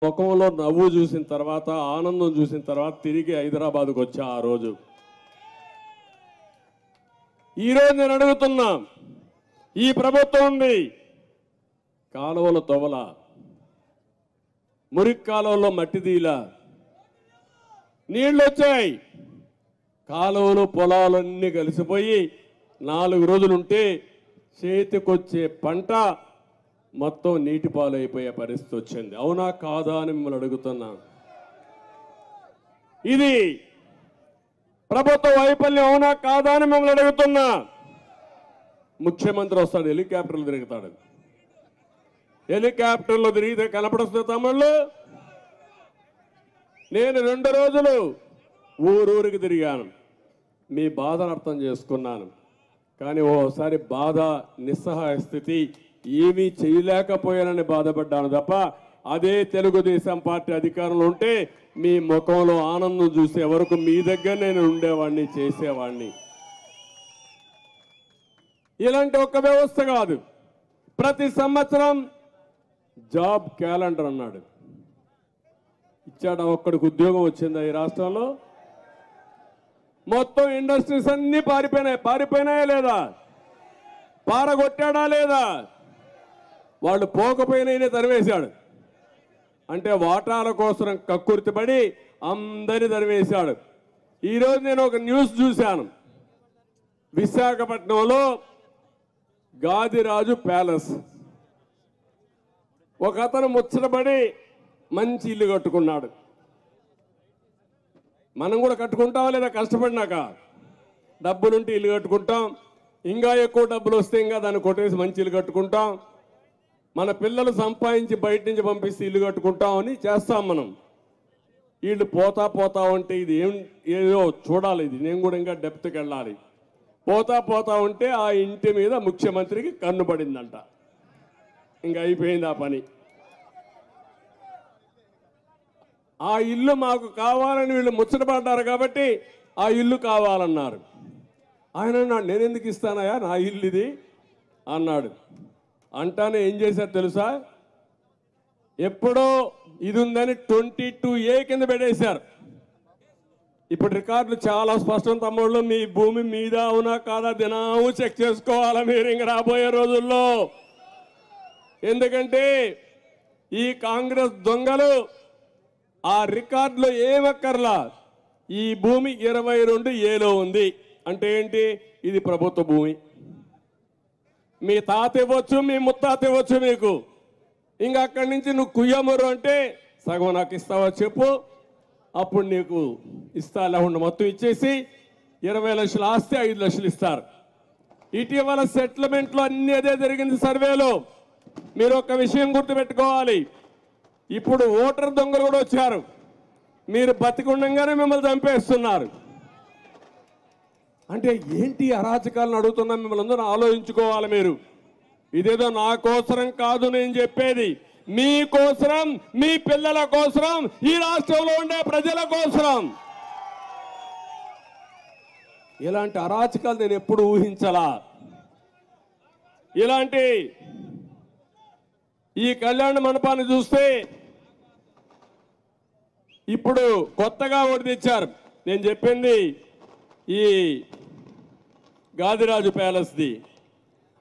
ముఖంలో నవ్వు చూసిన తర్వాత, ఆనందం చూసిన తర్వాత తిరిగి హైదరాబాద్కు వచ్చా. ఆ రోజు ఈరోజు నేను అడుగుతున్నా, ఈ ప్రభుత్వం ఉంది, కాలువల తొవల, మురికి కాలువలో మట్టి తీలా, నీళ్ళు వచ్చాయి, కాలువలు పొలాలన్నీ కలిసిపోయి 4 రోజులుంటే చేతికొచ్చే పంట మొత్తం నీటి పాలైపోయే పరిస్థితి వచ్చింది. అవునా కాదా అని మిమ్మల్ని అడుగుతున్నా. ఇది ప్రభుత్వ వైఫల్యం అవునా కాదా అని మిమ్మల్ని అడుగుతున్నా. ముఖ్యమంత్రి వస్తాడు, హెలికాప్టర్లు తిరుగుతాడు. హెలికాప్టర్లో తిరిగితే కనపడుతుంది తమ్ముళ్ళు. నేను 2 రోజులు ఊరూరికి తిరిగాను, మీ బాధను అర్థం చేసుకున్నాను. కానీ ఓసారి బాధ, నిస్సహాయ స్థితి, ఏమీ చేయలేకపోయానని బాధపడ్డాను తప్ప, అదే తెలుగుదేశం పార్టీ అధికారంలో ఉంటే మీ ముఖంలో ఆనందం చూసే వరకు మీ దగ్గర నేను ఉండేవాడిని, చేసేవాడిని. ఇలాంటి ఒక్క వ్యవస్థ కాదు, ప్రతి సంవత్సరం జాబ్ క్యాలెండర్ అన్నాడు. ఇచ్చాడా? ఒక్కడికి ఉద్యోగం వచ్చిందా ఈ రాష్ట్రంలో? మొత్తం ఇండస్ట్రీస్ అన్నీ పారిపోయినాయా లేదా? పారగొట్టాడా లేదా? వాళ్ళు పోకపోయినా తరివేశాడు. అంటే వాటాల కోసం కక్కుర్తిపడి అందరి తరివేశాడు. ఈరోజు నేను ఒక న్యూస్ చూశాను, విశాఖపట్నంలో గాదిరాజు ప్యాలెస్, ఒక అతను ముచ్చటపడి మంచి ఇల్లు కట్టుకున్నాడు. మనం కూడా కట్టుకుంటామా లేదా? కష్టపడినాక డబ్బులుంటే ఇల్లు కట్టుకుంటాం, ఇంకా ఎక్కువ డబ్బులు వస్తే ఇంకా దాన్ని కొట్టేసి మంచి ఇల్లు కట్టుకుంటాం. మన పిల్లలు సంపాదించి బయట నుంచి పంపిస్తే ఇల్లు కట్టుకుంటామని చేస్తాం మనం. వీళ్ళు పోతా ఉంటే ఇది ఏదో చూడాలి, ఇది నేను కూడా ఇంకా డెప్త్కి వెళ్ళాలి. పోతా ఉంటే ఆ ఇంటి మీద ముఖ్యమంత్రికి కన్ను పడిందంట. ఇంకా అయిపోయింది ఆ పని. ఆ ఇల్లు మాకు కావాలని వీళ్ళు ముచ్చటపడ్డారు కాబట్టి ఆ ఇల్లు కావాలన్నారు. ఆయన అన్నాడు, నేను ఎందుకు ఇస్తానయా, నా ఇల్లు ఇది అన్నాడు. అంటానే ఏం చేశారు తెలుసా? ఎప్పుడో ఇది ఉందని 22A కింద పెట్టేశారు. ఇప్పుడు రికార్డులు చాలా స్పష్టం తమ్ముళ్ళు. మీ భూమి మీద అవునా కాదా దినాము చెక్ చేసుకోవాలా మీరు ఇంక రాబోయే రోజుల్లో. ఎందుకంటే ఈ కాంగ్రెస్ దొంగలు ఆ రికార్డులో ఏమక్కర్లా, ఈ భూమి 22A ఉంది అంటే ఏంటి? ఇది ప్రభుత్వ భూమి. మీ తాత ఇవ్వచ్చు, మీ ముత్తాత ఇవ్వచ్చు మీకు. ఇంకా అక్కడి నుంచి నువ్వు కుయ్యమరు అంటే సగం నాకు ఇస్తావా చెప్పు, అప్పుడు నీకు ఇస్తా. లేకుండా మొత్తం ఇచ్చేసి 20 లక్షల ఆస్తి 5 లక్షలు ఇస్తారు. ఇటీవల సెటిల్మెంట్లో అన్ని అదే జరిగింది సర్వేలో. మీరు ఒక విషయం గుర్తుపెట్టుకోవాలి, ఇప్పుడు ఓటర్ దొంగలు కూడా వచ్చారు. మీరు బతికుండగానే మిమ్మల్ని చంపేస్తున్నారు. అంటే ఏంటి అరాచకాలను అడుగుతున్నా మిమ్మల్ని అందరూ ఆలోచించుకోవాలి మీరు. ఇదేదో నా కోసరం కాదు నేను చెప్పేది, మీ కోసరం, మీ పిల్లల కోసరం, ఈ రాష్ట్రంలో ఉండే ప్రజల కోసరం. ఇలాంటి అరాచకాలు నేను ఎప్పుడు ఊహించలా. ఇలాంటి ఈ కళ్యాణ మండపాన్ని చూస్తే ఇప్పుడు కొత్తగా ఒకటి తెచ్చారు. నేను చెప్పింది ఈ గాదిరాజు ప్యాలెస్ది.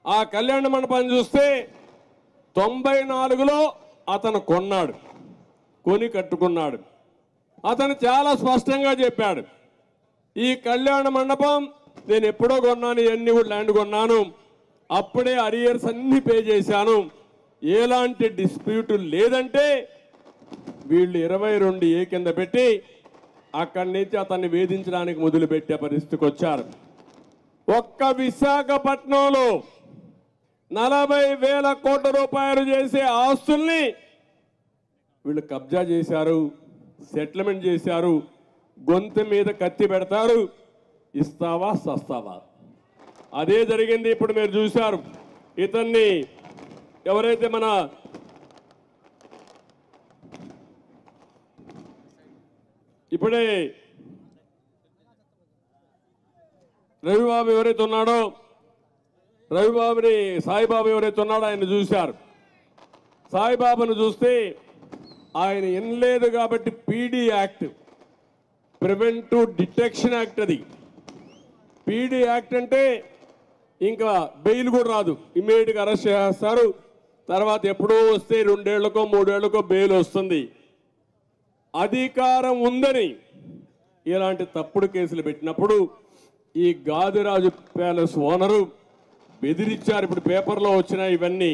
ఆ కళ్యాణ మండపాన్ని చూస్తే 94లో అతను కొన్నాడు, కొని కట్టుకున్నాడు. అతను చాలా స్పష్టంగా చెప్పాడు, ఈ కళ్యాణ మండపం నేను ఎప్పుడో కొన్నాను, ఇవన్నీ కూడా ల్యాండ్ కొన్నాను, అప్పుడే అరియర్స్ అన్ని పే చేశాను, ఎలాంటి డిస్ప్యూట్ లేదంటే వీళ్ళు 22A కింద పెట్టి అక్కడి నుంచి అతన్ని వేధించడానికి మొదలుపెట్టే పరిస్థితికి వచ్చారు. ఒక్క విశాఖపట్నంలో 40,000 కోట్ల రూపాయలు చేసే ఆస్తుల్ని వీళ్ళు కబ్జా చేశారు, సెటిల్మెంట్ చేశారు. గొంతు మీద కత్తి పెడతారు, ఇస్తావా సస్తావా. అదే జరిగింది. ఇప్పుడు మీరు చూశారు, ఇతన్ని ఎవరైతే మన ఇప్పుడే రవిబాబు ఎవరైతే ఉన్నాడో, రవిబాబుని సాయిబాబు ఎవరైతే ఉన్నాడో ఆయన చూశారు. సాయిబాబాను చూస్తే ఆయన వినలేదు కాబట్టి PD act, preventive detection act, అది పీడీ యాక్ట్ అంటే ఇంకా బెయిల్ కూడా రాదు, ఇమ్మీడియట్గా అరెస్ట్ చేస్తారు. తర్వాత ఎప్పుడో వస్తే 2 ఏళ్లకో 3 ఏళ్లకో బెయిల్ వస్తుంది. అధికారం ఉందని ఇలాంటి తప్పుడు కేసులు పెట్టినప్పుడు ఈ గాదిరాజు ప్యాలెస్ ఓనరు బెదిరించారు. ఇప్పుడు పేపర్లో వచ్చినాయి ఇవన్నీ.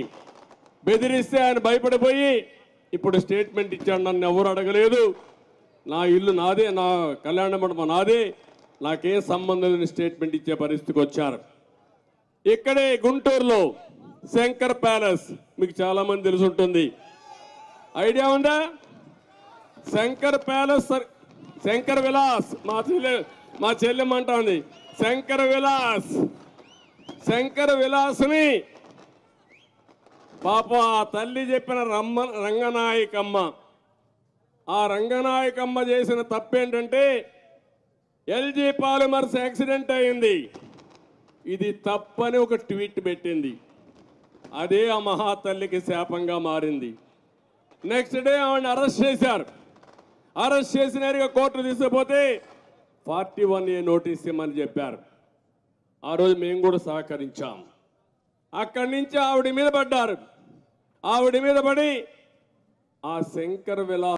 బెదిరిస్తే ఆయన భయపడిపోయి ఇప్పుడు స్టేట్మెంట్ ఇచ్చాడు. నన్ను ఎవరు అడగలేదు, నా ఇల్లు నాదే, నా కళ్యాణ మండపం నాదే, నాకేం సంబంధం లేని స్టేట్మెంట్ ఇచ్చే పరిస్థితికి వచ్చారు. ఇక్కడే గుంటూరులో శంకర్ ప్యాలెస్, మీకు చాలా మంది తెలిసి ఉంటుంది, ఐడియా ఉందా? శంకర్ ప్యాలెస్, శంకర్ విలాస్, మా చెల్లెమ్మంటా ఉంది శంకర్ విలాస్. శంకర్ విలాస్ని పాప ఆ తల్లి చెప్పిన రంగనాయకమ్మ, ఆ రంగనాయకమ్మ చేసిన తప్పేంటంటే ఎల్జీ పాలిమర్స్ యాక్సిడెంట్ అయింది, ఇది తప్పని ఒక ట్వీట్ పెట్టింది. అదే ఆ మహాతల్లికి శాపంగా మారింది. నెక్స్ట్ డే ఆవిడని అరెస్ట్ చేశారు. అరెస్ట్ చేసినారుగా కోర్టు తీసుకుపోతే 41A నోటీస్ ఇమ్మని చెప్పారు. ఆ రోజు మేము కూడా సహకరించాం. అక్కడి నుంచి ఆవిడ మీద పడ్డారు. ఆవిడ మీద పడి ఆ శంకర్ విలాస్